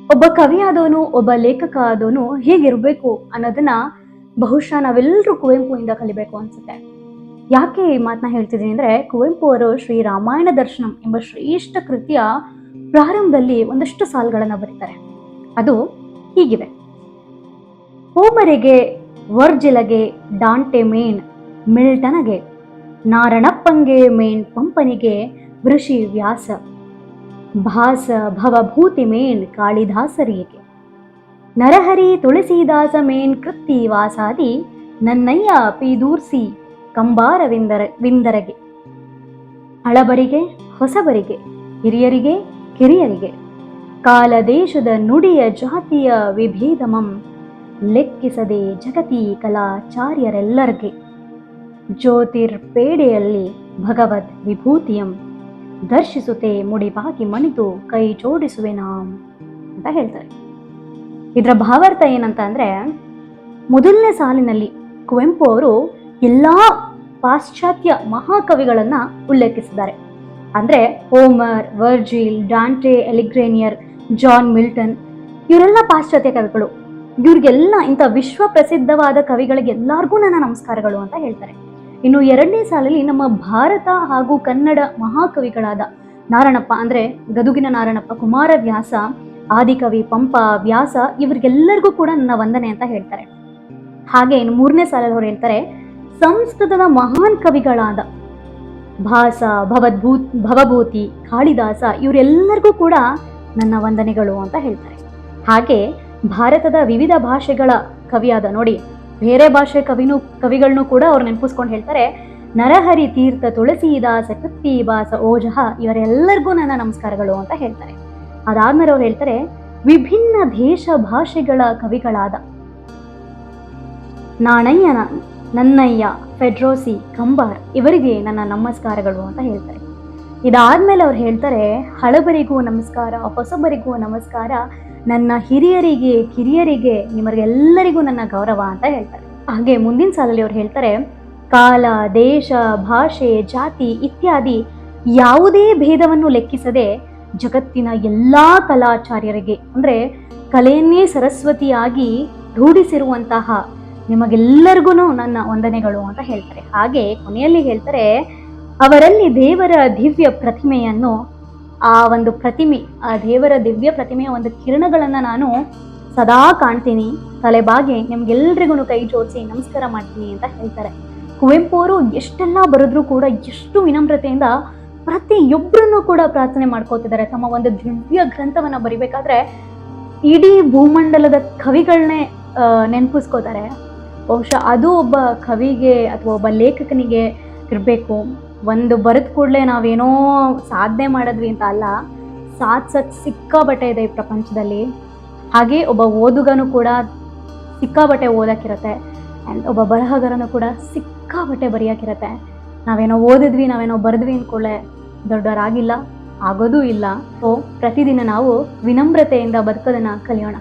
ಒಬ್ಬ ಕವಿ ಆದವನು, ಒಬ್ಬ ಲೇಖಕ ಆದವನು ಹೇಗಿರ್ಬೇಕು ಅನ್ನೋದನ್ನ ಬಹುಶಃ ನಾವೆಲ್ಲರೂ ಕುವೆಂಪುವಿಂದ ಕಲಿಬೇಕು ಅನ್ಸುತ್ತೆ. ಯಾಕೆ ಈ ಮಾತನ್ನ ಹೇಳ್ತಿದ್ದೀನಿ ಅಂದ್ರೆ, ಕುವೆಂಪು ಅವರು ಶ್ರೀ ರಾಮಾಯಣ ದರ್ಶನಂ ಎಂಬ ಶ್ರೇಷ್ಠ ಕೃತಿಯ ಪ್ರಾರಂಭದಲ್ಲಿ ಒಂದಷ್ಟು ಸಾಲುಗಳನ್ನ ಬರೀತಾರೆ. ಅದು ಹೀಗಿದೆ: ಹೋಮರಿಗೆ, ವರ್ಜಿಲಗೆ, ಡಾಂಟೆ ಮೇನ್ ಮಿಲ್ಟನಗೆ, ನಾರಣಪ್ಪಂಗೆ ಮೇನ್ ಪಂಪನಿಗೆ, ಋಷಿ ವ್ಯಾಸ, ಭಾಸ ಭವಭೂತಿ ಮೇನ್ ಕಾಳಿದಾಸರಿಗೆ, ನರಹರಿ ತುಳಸೀದಾಸ ಮೇನ್ ಕೃತ್ತಿ ವಾಸಾದಿ, ನನ್ನಯ್ಯ ಪೀದೂರ್ಸಿ ಕಂಬಾರವಿಂದರಗೆ, ಹಳಬರಿಗೆ, ಹೊಸಬರಿಗೆ, ಹಿರಿಯರಿಗೆ, ಕಿರಿಯರಿಗೆ, ಕಾಲ ದೇಶದ ನುಡಿಯ ಜಾತಿಯ ವಿಭೇದಮಂ ಲೆಕ್ಕಿಸದೆ ಜಗತಿ ಕಲಾಚಾರ್ಯರೆಲ್ಲರಿಗೆ, ಜ್ಯೋತಿರ್ಪೇಡೆಯಲ್ಲಿ ಭಗವದ್ ವಿಭೂತಿಯಂ ದರ್ಶಿಸುತ್ತೆ ಮುಡಿಪಾಗಿ ಮಣಿತು ಕೈ ಜೋಡಿಸುವೆ ನಾಂ ಅಂತ ಹೇಳ್ತಾರೆ. ಇದರ ಭಾವಾರ್ಥ ಏನಂತ ಅಂದ್ರೆ, ಮೊದಲನೇ ಸಾಲಿನಲ್ಲಿ ಕುವೆಂಪು ಅವರು ಎಲ್ಲಾ ಪಾಶ್ಚಾತ್ಯ ಮಹಾಕವಿಗಳನ್ನ ಉಲ್ಲೇಖಿಸಿದ್ದಾರೆ. ಅಂದ್ರೆ ಹೋಮರ್, ವರ್ಜಿಲ್, ಡಾಂಟೆ ಎಲಿಗ್ರೇನಿಯರ್, ಜಾನ್ ಮಿಲ್ಟನ್, ಇವರೆಲ್ಲ ಪಾಶ್ಚಾತ್ಯ ಕವಿಗಳು. ಇವ್ರಿಗೆಲ್ಲ ಇಂಥ ವಿಶ್ವ ಪ್ರಸಿದ್ಧವಾದ ಕವಿಗಳಿಗೆ ಎಲ್ಲಾರ್ಗೂ ನನ್ನ ನಮಸ್ಕಾರಗಳು ಅಂತ ಹೇಳ್ತಾರೆ. ಇನ್ನು ಎರಡನೇ ಸಾಲಲ್ಲಿ ನಮ್ಮ ಭಾರತ ಹಾಗೂ ಕನ್ನಡ ಮಹಾಕವಿಗಳಾದ ನಾರಣಪ್ಪ ಅಂದ್ರೆ ಗದುಗಿನ ನಾರಣಪ್ಪ, ಕುಮಾರವ್ಯಾಸ, ಆದಿಕವಿ ಪಂಪ, ವ್ಯಾಸ, ಇವರಿಗೆಲ್ಲರಿಗೂ ಕೂಡ ನನ್ನ ವಂದನೆ ಅಂತ ಹೇಳ್ತಾರೆ. ಹಾಗೆ ಇನ್ನು ಮೂರನೇ ಸಾಲಲ್ಲಿ ಅವ್ರು ಹೇಳ್ತಾರೆ, ಸಂಸ್ಕೃತದ ಮಹಾನ್ ಕವಿಗಳಾದ ಭಾಸ, ಭವಭೂತಿ, ಕಾಳಿದಾಸ, ಇವರೆಲ್ಲರಿಗೂ ಕೂಡ ನನ್ನ ವಂದನೆಗಳು ಅಂತ ಹೇಳ್ತಾರೆ. ಹಾಗೆ ಭಾರತದ ವಿವಿಧ ಭಾಷೆಗಳ ಕವಿಯಾದ, ನೋಡಿ ಬೇರೆ ಭಾಷೆ ಕವಿಗಳನ್ನು ಕೂಡ ಅವ್ರು ನೆನಪಿಸ್ಕೊಂಡು ಹೇಳ್ತಾರೆ, ನರಹರಿ ತೀರ್ಥ ತುಳಸೀದಾಸ ಕೃತ್ತಿ ಭಾಸ ಓಜಹ, ಇವರೆಲ್ಲರಿಗೂ ನನ್ನ ನಮಸ್ಕಾರಗಳು ಅಂತ ಹೇಳ್ತಾರೆ. ಅದಾದ್ಮೇಲೆ ಅವ್ರು ಹೇಳ್ತಾರೆ, ವಿಭಿನ್ನ ದೇಶ ಭಾಷೆಗಳ ಕವಿಗಳಾದ ನಾಣಯ್ಯ, ನನ್ನಯ್ಯ, ಫೆಡ್ರೋಸಿ, ಕಂಬಾರ್, ಇವರಿಗೆ ನನ್ನ ನಮಸ್ಕಾರಗಳು ಅಂತ ಹೇಳ್ತಾರೆ. ಇದಾದ್ಮೇಲೆ ಅವ್ರು ಹೇಳ್ತಾರೆ, ಹಳಬರಿಗೂ ನಮಸ್ಕಾರ, ಹೊಸಬರಿಗೂ ನಮಸ್ಕಾರ, ನನ್ನ ಹಿರಿಯರಿಗೆ, ಕಿರಿಯರಿಗೆ, ನಿಮಗೆಲ್ಲರಿಗೂ ನನ್ನ ಗೌರವ ಅಂತ ಹೇಳ್ತಾರೆ. ಹಾಗೆ ಮುಂದಿನ ಸಾಲಲ್ಲಿ ಅವ್ರು ಹೇಳ್ತಾರೆ, ಕಾಲ, ದೇಶ, ಭಾಷೆ, ಜಾತಿ ಇತ್ಯಾದಿ ಯಾವುದೇ ಭೇದವನ್ನು ಲೆಕ್ಕಿಸದೆ ಜಗತ್ತಿನ ಎಲ್ಲಾ ಕಲಾಚಾರ್ಯರಿಗೆ, ಅಂದ್ರೆ ಕಲೆಯನ್ನೇ ಸರಸ್ವತಿಯಾಗಿ ರೂಢಿಸಿರುವಂತಹ ನಿಮಗೆಲ್ಲರಿಗೂ ನನ್ನ ವಂದನೆಗಳು ಅಂತ ಹೇಳ್ತಾರೆ. ಹಾಗೆ ಕೊನೆಯಲ್ಲಿ ಹೇಳ್ತಾರೆ, ಅವರಲ್ಲಿ ದೇವರ ದಿವ್ಯ ಪ್ರತಿಮೆಯನ್ನು, ಆ ಒಂದು ಪ್ರತಿಮೆ, ಆ ದೇವರ ದಿವ್ಯ ಪ್ರತಿಮೆಯ ಒಂದು ಕಿರಣಗಳನ್ನ ನಾನು ಸದಾ ಕಾಣ್ತೀನಿ, ತಲೆಬಾಗಿ ನಿಮ್ಗೆಲ್ರಿಗೂ ಕೈ ಜೋಡಿಸಿ ನಮಸ್ಕಾರ ಮಾಡ್ತೀನಿ ಅಂತ ಹೇಳ್ತಾರೆ. ಕುವೆಂಪು ಅವರು ಎಷ್ಟೆಲ್ಲ ಬರೆದ್ರೂ ಕೂಡ ಎಷ್ಟು ವಿನಮ್ರತೆಯಿಂದ ಪ್ರತಿಯೊಬ್ಬರನ್ನು ಕೂಡ ಪ್ರಾರ್ಥನೆ ಮಾಡ್ಕೋತಿದ್ದಾರೆ. ತಮ್ಮ ಒಂದು ದಿವ್ಯ ಗ್ರಂಥವನ್ನ ಬರಿಬೇಕಾದ್ರೆ ಇಡೀ ಭೂಮಂಡಲದ ಕವಿಗಳನ್ನೇ ನೆನಪಿಸ್ಕೋತಾರೆ. ಬಹುಶಃ ಅದು ಒಬ್ಬ ಕವಿಗೆ ಅಥವಾ ಒಬ್ಬ ಲೇಖಕನಿಗೆ ಇರಬೇಕು. ಒಂದು ಬರೆದ ಕೂಡಲೇ ನಾವೇನೋ ಸಾಧನೆ ಮಾಡಿದ್ವಿ ಅಂತ ಅಲ್ಲ, ಸಾಧಿಸೋಕ್ಕೆ ಸಿಕ್ಕಾಬಟ್ಟೆ ಇದೆ ಈ ಪ್ರಪಂಚದಲ್ಲಿ. ಹಾಗೆ ಒಬ್ಬ ಓದುಗನು ಕೂಡ ಸಿಕ್ಕಾಬಟ್ಟೆ ಓದಕ್ಕಿರತ್ತೆ, ಆ್ಯಂಡ್ ಒಬ್ಬ ಬರಹಗಾರನು ಕೂಡ ಸಿಕ್ಕಾಬಟ್ಟೆ ಬರೆಯೋಕ್ಕಿರತ್ತೆ. ನಾವೇನೋ ಓದಿದ್ವಿ, ನಾವೇನೋ ಬರೆದ್ವಿ ಅಂದ್ಕೊಳ್ಳೆ ದೊಡ್ಡವರಾಗಿಲ್ಲ, ಆಗೋದೂ ಇಲ್ಲ. ಪ್ರತಿದಿನ ನಾವು ವಿನಮ್ರತೆಯಿಂದ ಬದುಕೋದನ್ನ ಕಲಿಯೋಣ.